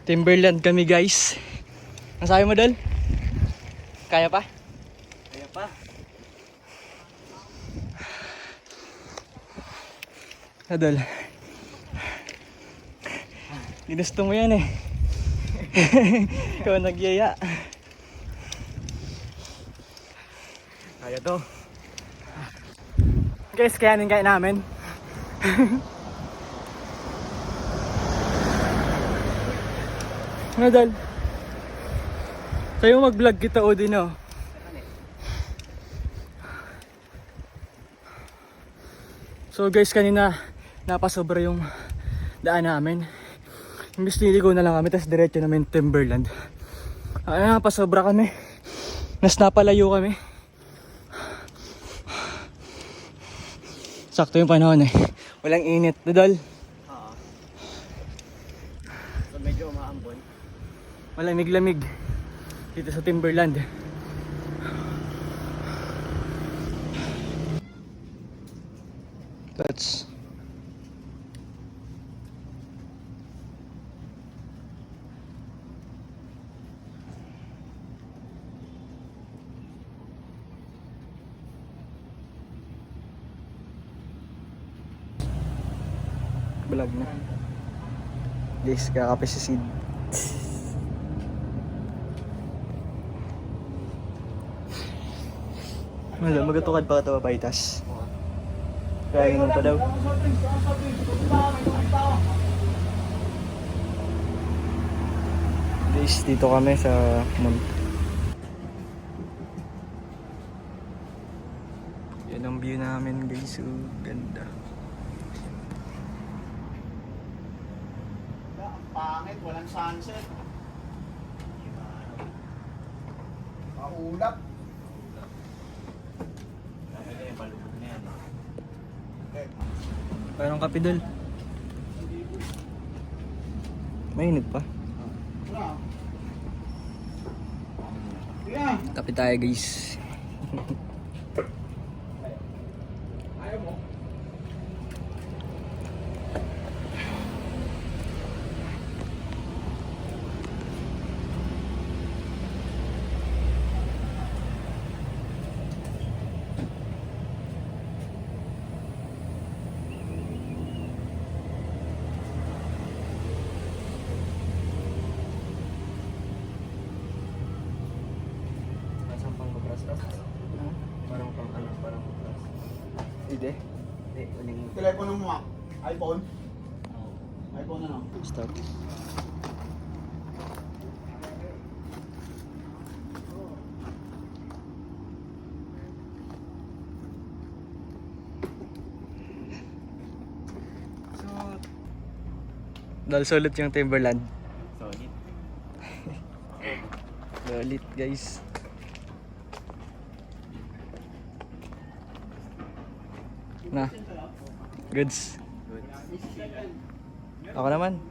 Timberland kami guys. Ang sabi mo Dol? Kaya pa? Kaya pa. Dol. Ginusto mo yan eh. Ikaw nagyaya. Kaya to. Guys, kayanin kaya namin. Ano Dol? Sa'yo mag-vlog kita o din oh. So guys, kanina napasobra yung daan namin. Imbis niligo na lang kami, tapos diretso namin Timberland. Napasobra kami. Nas napalayo kami. Sakto yung panahon eh. Walang init. Dodol? Oo. So medyo umaambon. Malamig-lamig dito sa Timberland. That's vlog na. Guys, kakape si Sid. Wala, magatukad pa ka ito papaitas. Kaya ganun pa daw. Guys, dito kami sa mall. Yan ang view namin guys, so ganda. Pangit, walang sunset. Paulap. Parang kape Dol. Mainit pa. Kape tayo guys. Parang pang ano, parang pang Ide. Hindi, uling. Telepono mo ah. iPhone? iPhone ano? Stop. Dahil sulit yung Timberland. Solid. Sulit guys. Na. Goods. Ako naman.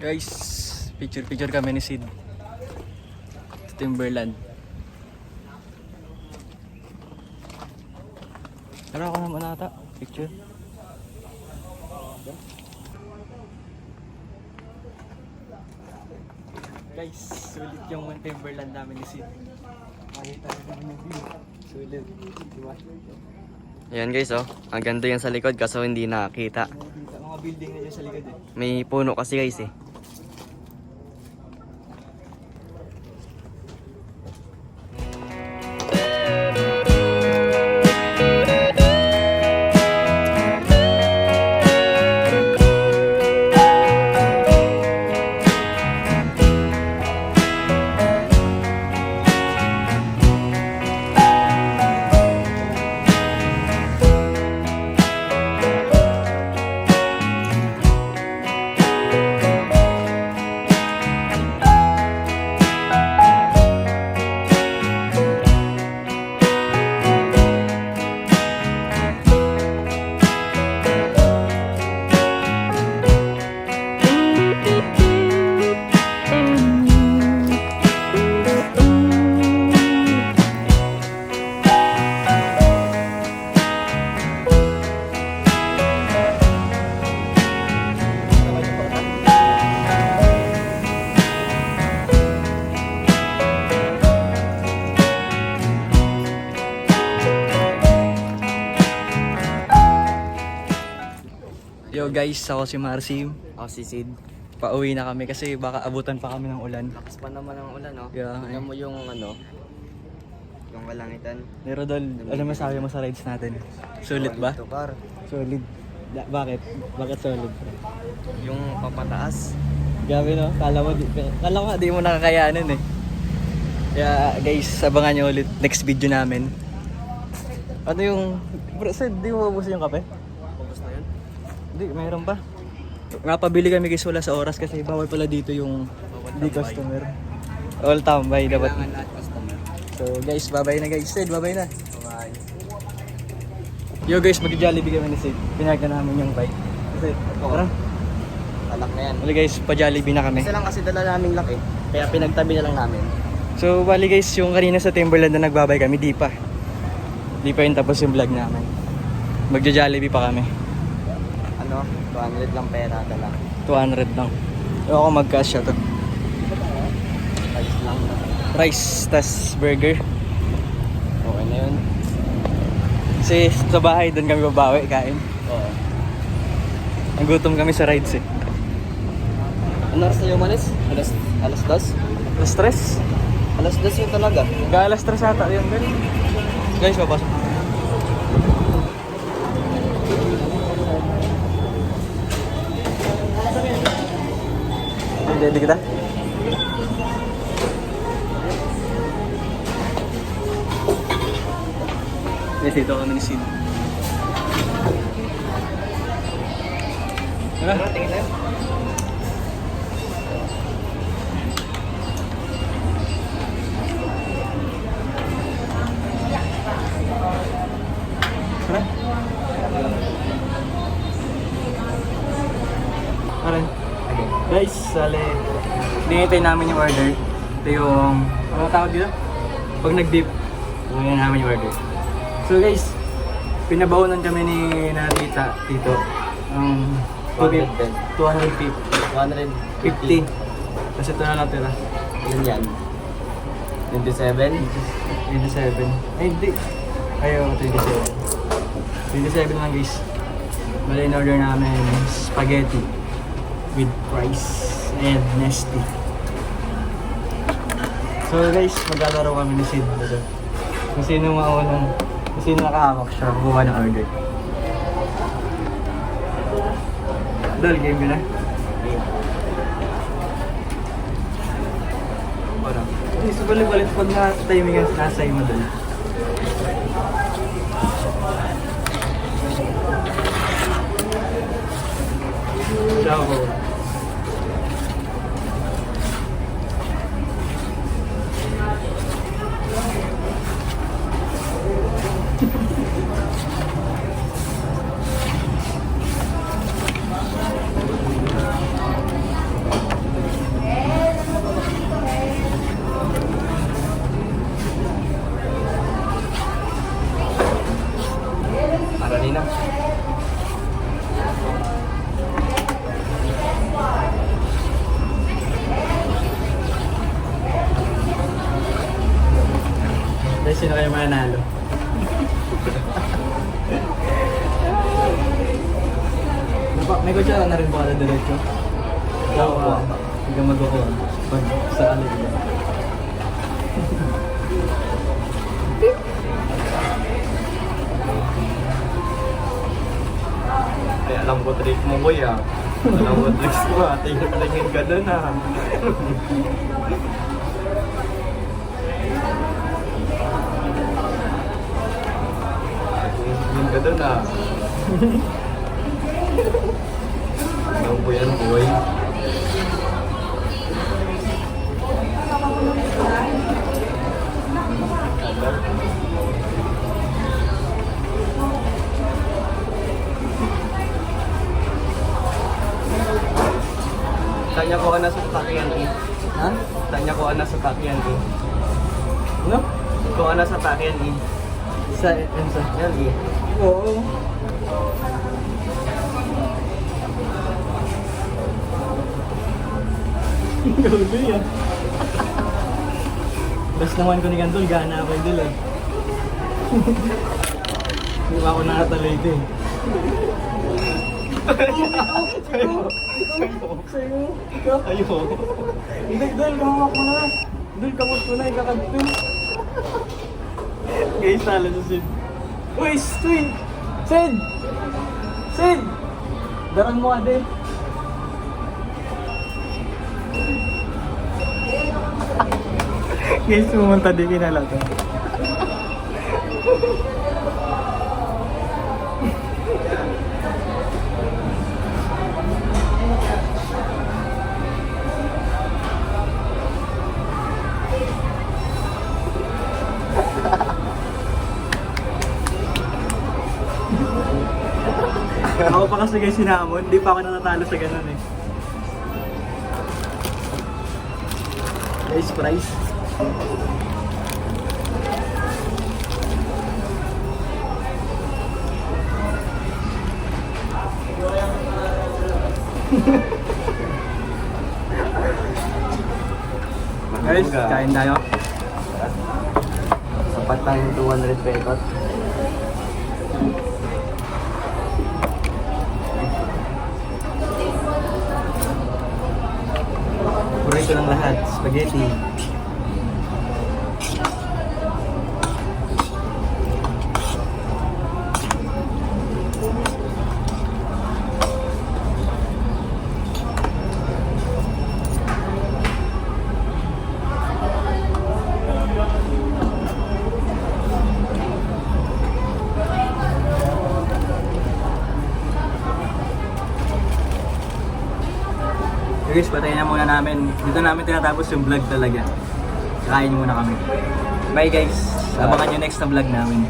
Guys, picture kami ni Sid. Timberland. Pero ako naman ata, picture. Guys, sulit yung Timberland namin ni Sid. Makita naman yung view. Sulit, diba? Ayan guys oh, ang ganda yan sa likod kaso hindi nakakita. Mga building na dyan sa likod eh. May puno kasi guys eh. Yo guys, ako si Marcim. Ako si Sid. Pauwi na kami kasi baka abutan pa kami ng ulan. Lakas pa naman ang ulan, no? Yeah, Tignan mo yung ano, yung kalangitan. Ni Rodol, ano masabi mo sa rides natin? Sulit ba? Ito, par. Solid. Bakit? Bakit solid? Yung papataas. Grabe no? Kala ko di mo nakakayanin eh. Kaya guys, abangan nyo ulit next video namin. Ano yung... Bro, Sid, di mo mabusin yung kape? Focus na yun. Hindi, mayroon pa. Napabili kami guys wala sa oras kasi bawal pala dito yung di customer. All tambay dapat. Kailangan lahat customer. So guys, bye-bye na guys. Sid, bye-bye na. Bye. Yo guys, mag-Jollibee kami ni Sid. Pinag na namin yung bike. Kasi, tara. Alak na yan. Wala guys, pa-Jollibee na kami. Isa lang kasi dala naming laki. Kaya pinagtabi na lang namin. So, bali guys, yung kanina sa Timberland na nagbabay kami, di pa. Di pa yun tapos yung vlog namin. Magja-Jollibee pa kami. Ano? 200 lang pera dala. 200 lang. So, ako mag-cash siya to. Ayos lang. Rice, tas burger. Okay na yun. Kasi sa bahay, doon kami babawi, kain. Oo. Nagutom kami sa rides eh. Ano oras na yung umalis? Alas 2? Alas stress? Alas 2 yun talaga. Alas stress ata yun, girl. Guys, papasok. Ready kita? Yes, dito kami ni Sid. Tara. Tingin tayo. Tara. Tara. Guys, sali. Dinitay namin yung order. Ito yung, ano tawag dito? Pag nag-dip, yun namin yung order. So guys, pinabaonan kami ni Narita dito. 250. 150. 50. Kasi ito na lang tira. Ilan yan? 27? 27. Ay, hindi. Ayaw, 27. 27 lang guys. Bali in order namin spaghetti with rice and nesty. So guys, maglalaro kami ni Sid. Kung sino maunang, kung sino nakahawak siya, buka ng order. Dal, game yun na. Parang, so balik-balik pag na-timing ang nasa mo dal. Ciao. Aralina. Guys, sino kayo mananalo? May kutsara na rin ba na diretso? Ikaw, hindi ka mag-kukuha. Pag sa alig. Ay, alam ko trick mo, boy, ah. Alam mo tricks mo, ah. Tingin ka dun, ah. Tingin ka dun, ah. Alam ko yan, boy. Tanya ko na sa takyan eh. Ha? Tanya ko na sa takyan eh. Ano? Ko na sa takyan eh. Sa, sa. Yan eh. Oo. Gabi yan. Bas naman ko ni Gantol, gana ako idol eh. Hindi pa ako nakataloy ito eh. Sa'yo. Ikaw. Ayoko. Hindi, Dol, kamawak mo na. Dol, kamot mo na, ikakagpin. Guys, talo sa Sid. Uy, Sid! Sid! Sid! Daran mo ka din. Guys, pumunta din kinalaga. Ako pa kasi guys sinamon, hindi pa ako natatalo sa ganun eh. Guys, price. Guys, kain tayo. Sapat tayo 200 pekot. Paborito ng lahat, spaghetti. Guys, patayin na muna namin. Dito namin tinatapos yung vlog talaga. Kain muna kami. Bye guys. Abangan nyo next na vlog namin.